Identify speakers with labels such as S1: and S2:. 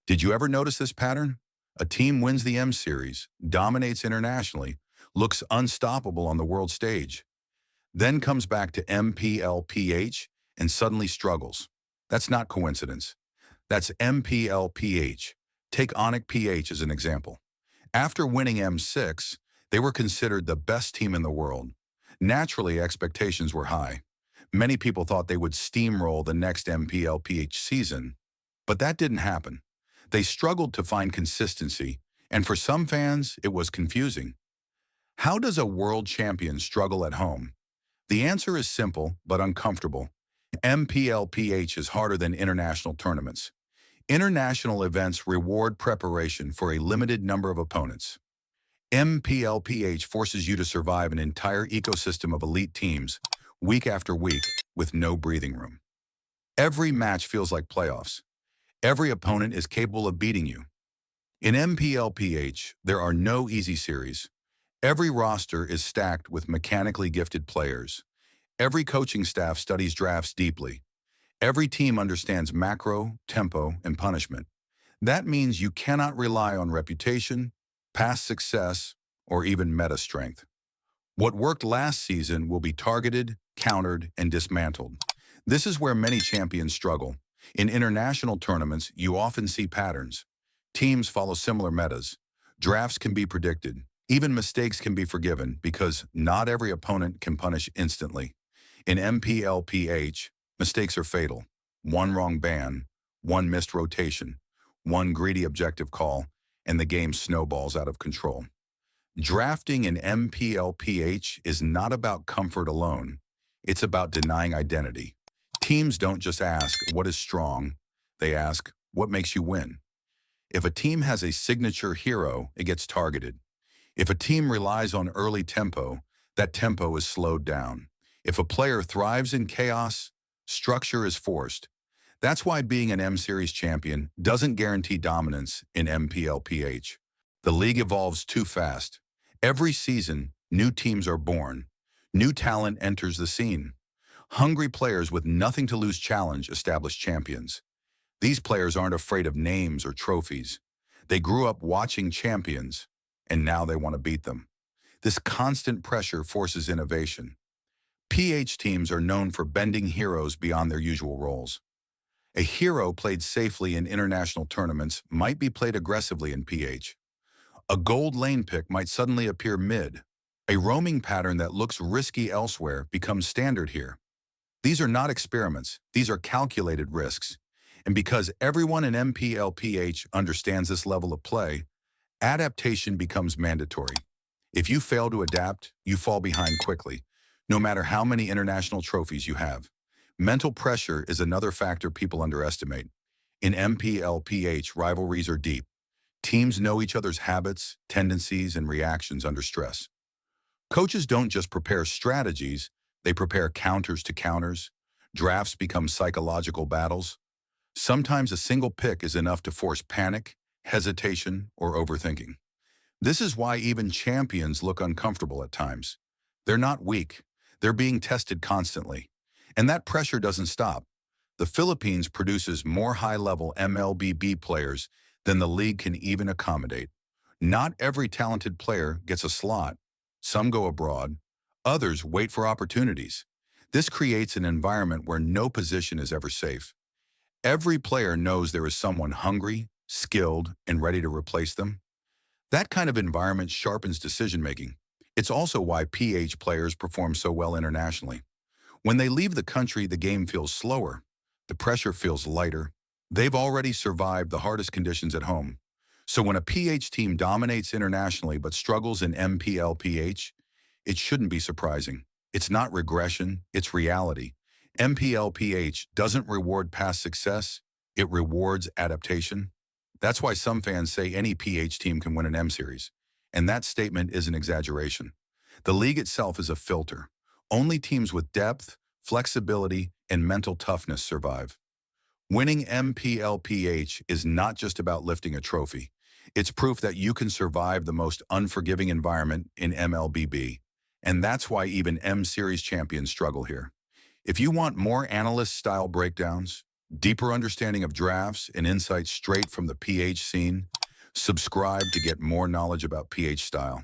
S1: Did you ever notice this pattern? A team wins the M Series, dominates internationally, looks unstoppable on the world stage, then comes back to MPL PH and suddenly struggles. That's not coincidence. That's MPL PH. Take Onic PH as an example. After winning M6, they were considered the best team in the world. Naturally, expectations were high. Many people thought they would steamroll the next MPL PH season, but that didn't happen. They struggled to find consistency, and for some fans, it was confusing. How does a world champion struggle at home? The answer is simple but uncomfortable. MPL PH is harder than international tournaments. International events reward preparation for a limited number of opponents. MPL PH forces you to survive an entire ecosystem of elite teams, week after week, with no breathing room. Every match feels like playoffs. Every opponent is capable of beating you. In MPL PH, there are no easy series. Every roster is stacked with mechanically gifted players. Every coaching staff studies drafts deeply. Every team understands macro, tempo, and punishment. That means you cannot rely on reputation, past success, or even meta strength. What worked last season will be targeted, countered, and dismantled. This is where many champions struggle. In international tournaments, you often see patterns. Teams follow similar metas. Drafts can be predicted. Even mistakes can be forgiven because not every opponent can punish instantly. In MPL PH, mistakes are fatal. One wrong ban, one missed rotation, one greedy objective call, and the game snowballs out of control. Drafting in MPL PH is not about comfort alone. It's about denying identity. Teams don't just ask, what is strong? They ask, what makes you win? If a team has a signature hero, it gets targeted. If a team relies on early tempo, that tempo is slowed down. If a player thrives in chaos, structure is forced. That's why being an M Series champion doesn't guarantee dominance in MPL PH. The league evolves too fast. Every season, new teams are born. New talent enters the scene. Hungry players with nothing to lose challenge establish champions. These players aren't afraid of names or trophies. They grew up watching champions, and now they want to beat them. This constant pressure forces innovation. PH teams are known for bending heroes beyond their usual roles. A hero played safely in international tournaments might be played aggressively in PH. A gold lane pick might suddenly appear mid. A roaming pattern that looks risky elsewhere becomes standard here. These are not experiments, these are calculated risks. And because everyone in MPL PH understands this level of play, adaptation becomes mandatory. If you fail to adapt, you fall behind quickly, no matter how many international trophies you have. Mental pressure is another factor people underestimate. In MPL PH, rivalries are deep. Teams know each other's habits, tendencies, and reactions under stress. Coaches don't just prepare strategies, they prepare counters to counters. Drafts become psychological battles. Sometimes a single pick is enough to force panic, hesitation, or overthinking. This is why even champions look uncomfortable at times. They're not weak. They're being tested constantly. And that pressure doesn't stop. The Philippines produces more high-level MLBB players than the league can even accommodate. Not every talented player gets a slot. Some go abroad. Others wait for opportunities. This creates an environment where no position is ever safe. Every player knows there is someone hungry, skilled, and ready to replace them. That kind of environment sharpens decision-making. It's also why PH players perform so well internationally. When they leave the country, the game feels slower. The pressure feels lighter. They've already survived the hardest conditions at home. So when a PH team dominates internationally but struggles in MPL PH, it shouldn't be surprising. It's not regression, it's reality. MPL PH doesn't reward past success, it rewards adaptation. That's why some fans say any PH team can win an M Series. And that statement is an exaggeration. The league itself is a filter. Only teams with depth, flexibility, and mental toughness survive. Winning MPL PH is not just about lifting a trophy. It's proof that you can survive the most unforgiving environment in MLBB. And that's why even M Series champions struggle here. If you want more analyst-style breakdowns, Deeper understanding of drafts and insights straight from the PH scene. Subscribe to get more knowledge about PH style.